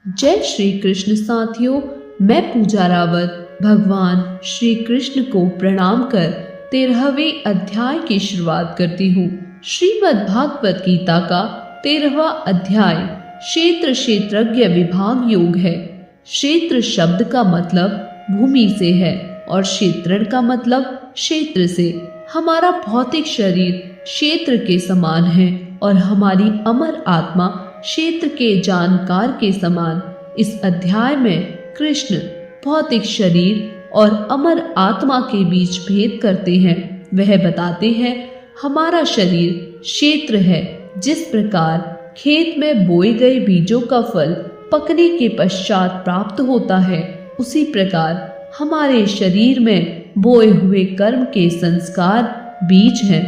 जय श्री कृष्ण साथियों, मैं पूजा रावत भगवान श्री कृष्ण को प्रणाम कर 13वें अध्याय की शुरुआत करती हूँ। श्रीमद् भागवत गीता का 13वां अध्याय क्षेत्र क्षेत्रज्ञ विभाग योग है। क्षेत्र शब्द का मतलब भूमि से है और क्षेत्रण का मतलब क्षेत्र से। हमारा भौतिक शरीर क्षेत्र के समान है और हमारी अमर आत्मा क्षेत्र के जानकार के समान। इस अध्याय में कृष्ण भौतिक शरीर और अमर आत्मा के बीच भेद करते हैं। वह बताते हैं हमारा शरीर क्षेत्र है। जिस प्रकार खेत में बोए गए बीजों का फल पकने के पश्चात प्राप्त होता है, उसी प्रकार हमारे शरीर में बोए हुए कर्म के संस्कार बीज हैं,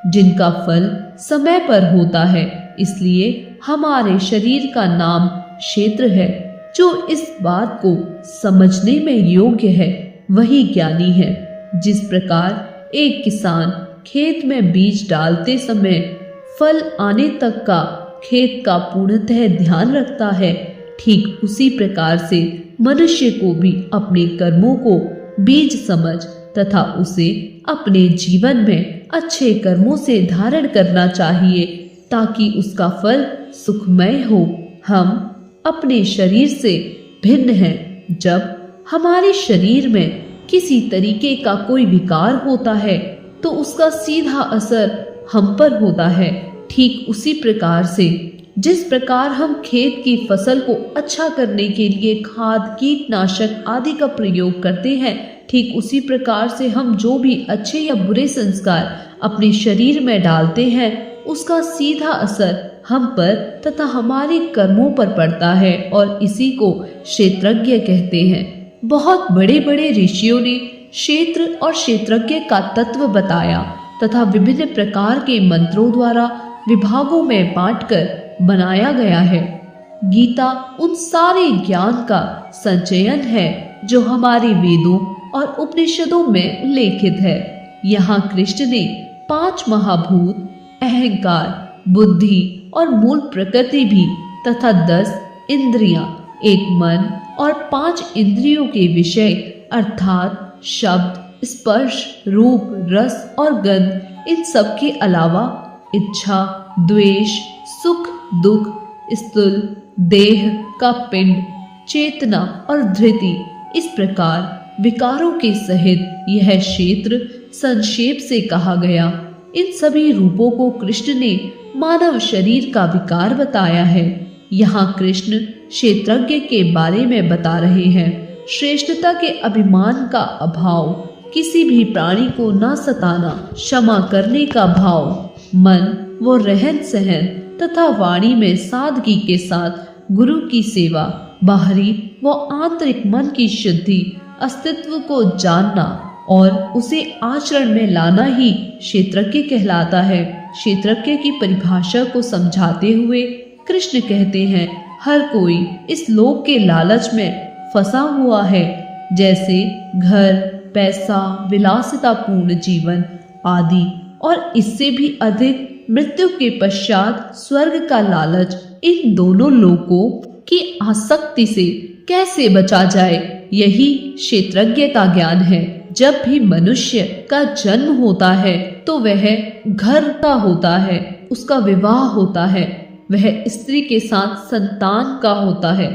जिनका फल समय पर होता है। इसलिए हमारे शरीर का नाम क्षेत्र है। जो इस बात को समझने में योग्य है वही ज्ञानी है। जिस प्रकार एक किसान खेत में बीज डालते समय फल आने तक का खेत का पूर्णतः ध्यान रखता है, ठीक उसी प्रकार से मनुष्य को भी अपने कर्मों को बीज समझ तथा उसे अपने जीवन में अच्छे कर्मों से धारण करना चाहिए, ताकि उसका फल सुखमय हो। हम अपने शरीर से भिन्न हैं। जब हमारे शरीर में किसी तरीके का कोई विकार होता है तो उसका सीधा असर हम पर होता है। ठीक उसी प्रकार से जिस प्रकार हम खेत की फसल को अच्छा करने के लिए खाद, कीटनाशक आदि का प्रयोग करते हैं, ठीक उसी प्रकार से हम जो भी अच्छे या बुरे संस्कार अपने शरीर में डालते हैं, उसका सीधा असर हम पर तथा हमारे कर्मों पर पड़ता है और इसी को क्षेत्रज्ञ कहते हैं। बहुत बड़े बड़े ऋषियों ने क्षेत्र और क्षेत्रज्ञ का तत्व बताया तथा विभिन्न प्रकार के मंत्रों द्वारा विभागों में बांटकर बनाया गया है। गीता उन सारे ज्ञान का संचयन है जो हमारे वेदों और उपनिषदों में उल्लेखित है। यहाँ कृष्ण ने 5 महाभूत अहंकार, बुद्धि और मूल प्रकृति भी तथा 10 इंद्रियां, एक मन और 5 इंद्रियों के विषय अर्थात शब्द, स्पर्श, रूप, रस और गंध, इन सब के अलावा इच्छा, द्वेष, सुख, दुख, स्थूल देह का पिंड, चेतना और धृति, इस प्रकार विकारों के सहित यह क्षेत्र संक्षेप से कहा गया। इन सभी रूपों को कृष्ण ने मानव शरीर का विकार बताया है। यहाँ कृष्ण क्षेत्रज्ञ के बारे में बता रहे हैं। श्रेष्ठता के अभिमान का अभाव, किसी भी प्राणी को न सताना, क्षमा करने का भाव, मन व रहन सहन तथा वाणी में सादगी के साथ गुरु की सेवा, बाहरी व आंतरिक मन की शुद्धि, अस्तित्व को जानना और उसे आचरण में लाना ही क्षेत्रज्ञ कहलाता है। क्षेत्रज्ञ की परिभाषा को समझाते हुए कृष्ण कहते हैं, हर कोई इस लोक के लालच में फंसा हुआ है, जैसे घर, पैसा, विलासितापूर्ण जीवन आदि, और इससे भी अधिक मृत्यु के पश्चात स्वर्ग का लालच। इन दोनों लोकों की आसक्ति से कैसे बचा जाए, यही क्षेत्रज्ञ का ज्ञान है। जब भी मनुष्य का जन्म होता है तो वह घर का होता है, उसका विवाह होता है, वह स्त्री के साथ संतान का होता है,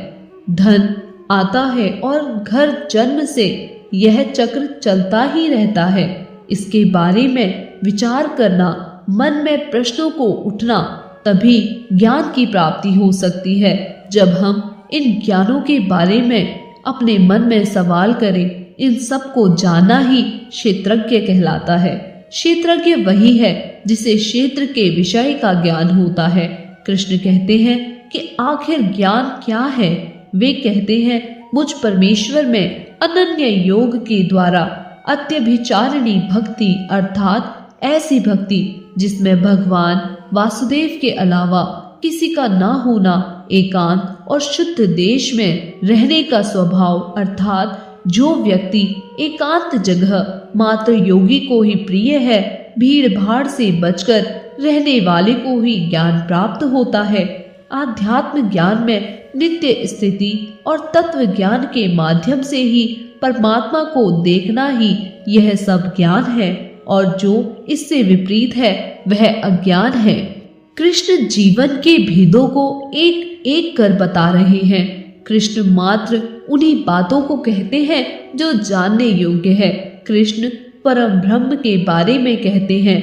धन आता है और घर जन्म से यह चक्र चलता ही रहता है। इसके बारे में विचार करना, मन में प्रश्नों को उठना, तभी ज्ञान की प्राप्ति हो सकती है। जब हम इन ज्ञानों के बारे में अपने मन में सवाल करें, इन सब को जानना ही क्षेत्रज्ञ कहलाता है। क्षेत्रज्ञ वही है जिसे क्षेत्र के विषय का ज्ञान होता है। कृष्ण कहते हैं कि आखिर ज्ञान क्या है। वे कहते हैं, मुझ परमेश्वर में अनन्य योग के द्वारा अत्यभिचारिणी भक्ति, अर्थात ऐसी भक्ति जिसमें भगवान वासुदेव के अलावा किसी का न होना, एकांत और शुद्ध देश में रहने का स्वभाव, अर्थात जो व्यक्ति एकांत जगह मात्र योगी को ही प्रिय है, भीड़ भाड़ से बचकर रहने वाले को ही ज्ञान प्राप्त होता है। आध्यात्म ज्ञान में नित्य स्थिति और तत्व ज्ञान के माध्यम से ही परमात्मा को देखना ही यह सब ज्ञान है, और जो इससे विपरीत है वह अज्ञान है। कृष्ण जीवन के भेदों को एक एक कर बता रहे हैं। कृष्ण मात्र उन्हीं बातों को कहते हैं जो जानने योग्य है। कृष्ण परम ब्रह्म के बारे में कहते हैं,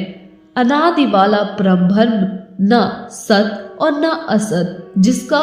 अनादि वाला परम ब्रह्म, न सत और न असत, जिसका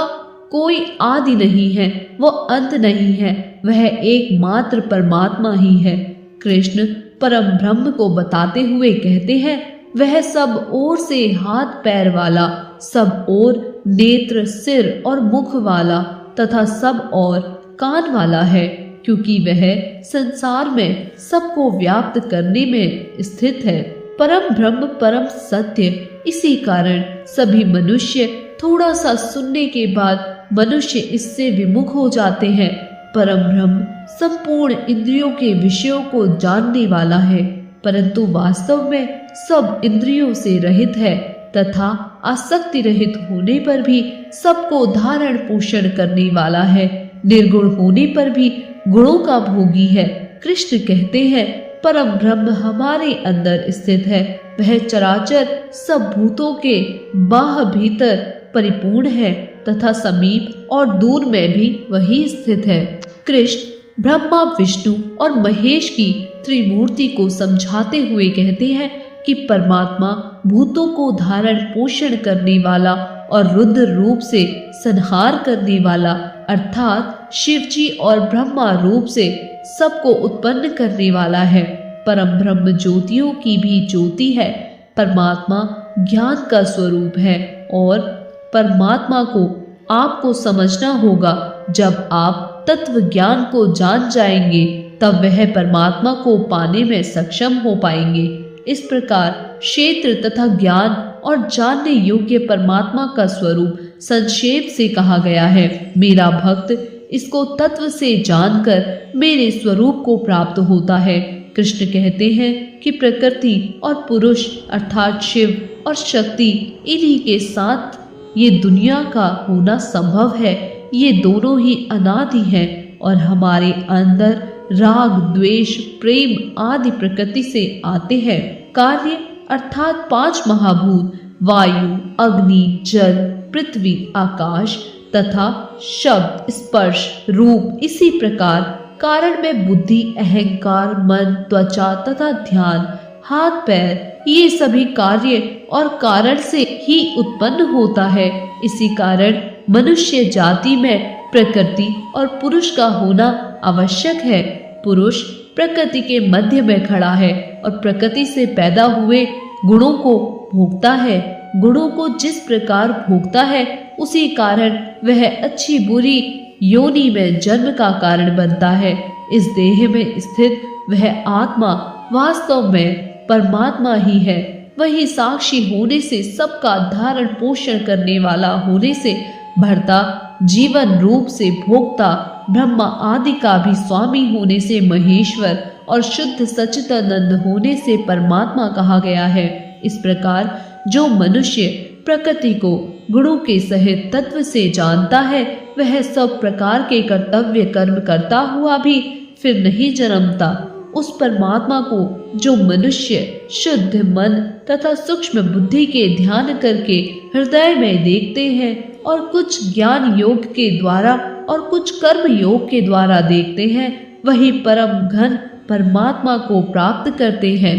कोई आदि नहीं है, वो अंत नहीं है, वह एकमात्र परमात्मा ही है। कृष्ण परम ब्रह्म को बताते हुए कहते हैं, वह सब ओर से हाथ पैर वाला, सब ओर नेत्र सिर और मुख वाला तथा सब और कान वाला है, क्योंकि वह संसार में सबको व्याप्त करने में स्थित है। परम ब्रह्म परम सत्य, इसी कारण सभी मनुष्य थोड़ा सा सुनने के बाद मनुष्य इससे विमुख हो जाते हैं। परम ब्रह्म संपूर्ण इंद्रियों के विषयों को जानने वाला है, परंतु वास्तव में सब इंद्रियों से रहित है तथा आसक्ति रहित होने पर भी सबको धारण पोषण करने वाला है। निर्गुण होने पर भी गुणों का भोगी है। कृष्ण कहते हैं, परम ब्रह्म हमारे अंदर स्थित है, वह चराचर सब भूतों के बाह्य भीतर परिपूर्ण है तथा समीप और दूर में भी वही स्थित है। कृष्ण ब्रह्मा विष्णु और महेश की त्रिमूर्ति को समझाते हुए कहते हैं कि परमात्मा भूतों को धारण पोषण करने वाला और रुद्र रूप से संहार करने वाला, अर्थात शिवजी और ब्रह्मा रूप से सबको उत्पन्न करने वाला है। परम ब्रह्म ज्योतियों की भी ज्योति है। परमात्मा ज्ञान का स्वरूप है और परमात्मा को आपको समझना होगा। जब आप तत्व ज्ञान को जान जाएंगे तब वह परमात्मा को पाने में सक्षम हो पाएंगे। इस प्रकार क्षेत्र तथा ज्ञान और जानने योग्य परमात्मा का स्वरूप संक्षेप से कहा गया है। मेरा भक्त इसको तत्व से जानकर मेरे स्वरूप को प्राप्त होता है। कृष्ण कहते हैं कि प्रकृति और पुरुष अर्थात शिव और शक्ति, इन्हीं के साथ ये दुनिया का होना संभव है। ये दोनों ही अनादि हैं और हमारे अंदर राग द्वेष प्रेम आदि प्रकृति से आते हैं। कार्य अर्थात 5 महाभूत वायु अग्नि जल पृथ्वी आकाश तथा शब्द स्पर्श रूप, इसी प्रकार कारण में बुद्धि अहंकार मन त्वचा तथा ध्यान हाथ पैर, ये सभी कार्य और कारण से ही उत्पन्न होता है। इसी कारण मनुष्य जाति में प्रकृति और पुरुष का होना आवश्यक है। पुरुष प्रकृति के मध्य में खड़ा है और प्रकृति से पैदा हुए गुणों को भोगता है। गुणों को जिस प्रकार भोगता है उसी कारण वह अच्छी बुरी योनि में जन्म का कारण बनता है। इस देह में स्थित वह आत्मा वास्तव में परमात्मा ही है। वही साक्षी होने से सबका धारण पोषण करने वाला होने से भरता जीवन रूप से भोक्ता ब्रह्मा आदि का भी स्वामी होने से महेश्वर और शुद्ध सच्चिदानंद होने से परमात्मा कहा गया है। इस प्रकार जो मनुष्य प्रकृति को गुणों के सहित तत्व से जानता है वह सब प्रकार के कर्तव्य कर्म करता हुआ भी फिर नहीं जन्मता। उस परमात्मा को जो मनुष्य शुद्ध मन तथा सूक्ष्म बुद्धि के ध्यान करके हृदय में देखते हैं और कुछ ज्ञान योग के द्वारा और कुछ कर्म योग के द्वारा देखते हैं, वही परम घन परमात्मा को प्राप्त करते हैं।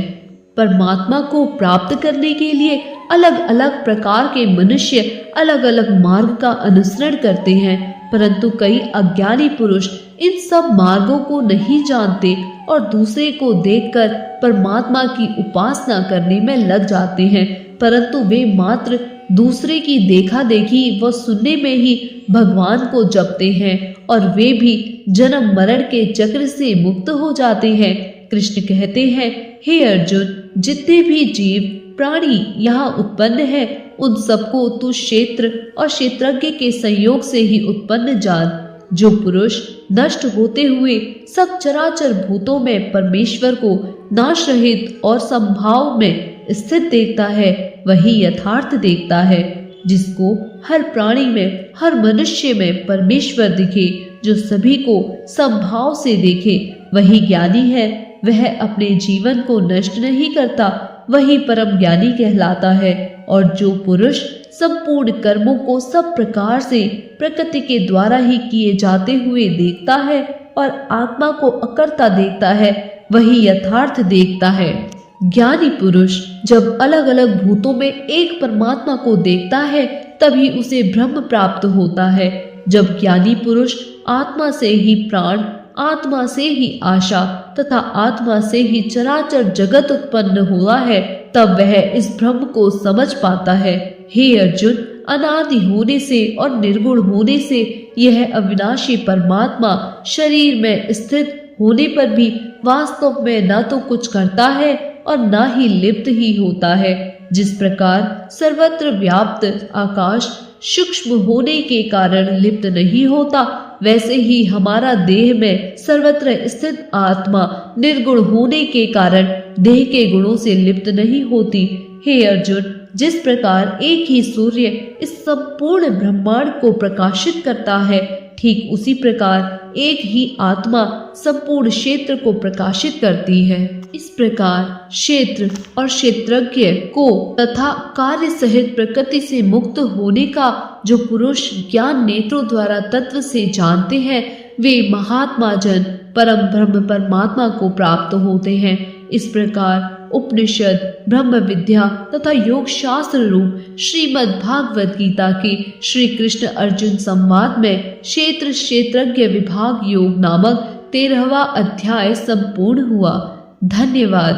परमात्मा को प्राप्त करने के लिए अलग अलग प्रकार के मनुष्य अलग अलग मार्ग का अनुसरण करते हैं, परंतु कई अज्ञानी पुरुष इन सब मार्गों को नहीं जानते और दूसरे को देखकर परमात्मा की उपासना करने में लग जाते हैं, परंतु वे मात्र दूसरे की देखा देखी व सुनने में ही भगवान को जपते हैं और वे भी जन्म मरण के चक्र से मुक्त हो जाते हैं। कृष्ण कहते हैं, हे अर्जुन, जितने भी जीव प्राणी यहाँ उत्पन्न है उन सबको तू क्षेत्र और क्षेत्रज्ञ के संयोग से ही उत्पन्न जान। जो पुरुष नष्ट होते हुए सब चराचर भूतों में परमेश्वर को नाश रहित और संभाव में स्थित देखता है वही यथार्थ देखता है। जिसको हर प्राणी में, हर मनुष्य में परमेश्वर दिखे, जो सभी को समभाव से देखे, वही ज्ञानी है। वह अपने जीवन को नष्ट नहीं करता, वही परम ज्ञानी कहलाता है। और जो पुरुष संपूर्ण कर्मों को सब प्रकार से प्रकृति के द्वारा ही किए जाते हुए देखता है और आत्मा को अकर्ता देखता है, वही यथार्थ देखता है। ज्ञानी पुरुष जब अलग अलग भूतों में एक परमात्मा को देखता है, तभी उसे ब्रह्म प्राप्त होता है। जब ज्ञानी पुरुष आत्मा से ही प्राण, आत्मा से ही आशा तथा आत्मा से ही चराचर जगत उत्पन्न हुआ है, तब वह इस ब्रह्म को समझ पाता है। हे अर्जुन, अनादि होने से और निर्गुण होने से यह अविनाशी परमात्मा शरीर में स्थित होने पर भी वास्तव में न तो कुछ करता है और न ही लिप्त ही होता है। जिस प्रकार सर्वत्र व्याप्त आकाश सूक्ष्म होने के कारण लिप्त नहीं होता, वैसे ही हमारा देह में सर्वत्र स्थित आत्मा निर्गुण होने के कारण देह के गुणों से लिप्त नहीं होती। हे अर्जुन, जिस प्रकार एक ही सूर्य इस संपूर्ण ब्रह्मांड को प्रकाशित करता है, ठीक उसी प्रकार एक ही आत्मा संपूर्ण क्षेत्र को प्रकाशित करती है। इस प्रकार क्षेत्र और क्षेत्रज्ञ को तथा कार्य सहित प्रकृति से मुक्त होने का जो पुरुष ज्ञान नेत्रों द्वारा तत्व से जानते हैं, वे महात्मा जन परम ब्रह्म परमात्मा को प्राप्त होते हैं। इस प्रकार उपनिषद, ब्रह्म विद्या तथा योग शास्त्र रूप श्रीमद् भागवत गीता के श्री कृष्ण अर्जुन संवाद में क्षेत्र क्षेत्रज्ञ विभाग योग नामक 13वां अध्याय संपूर्ण हुआ। धन्यवाद।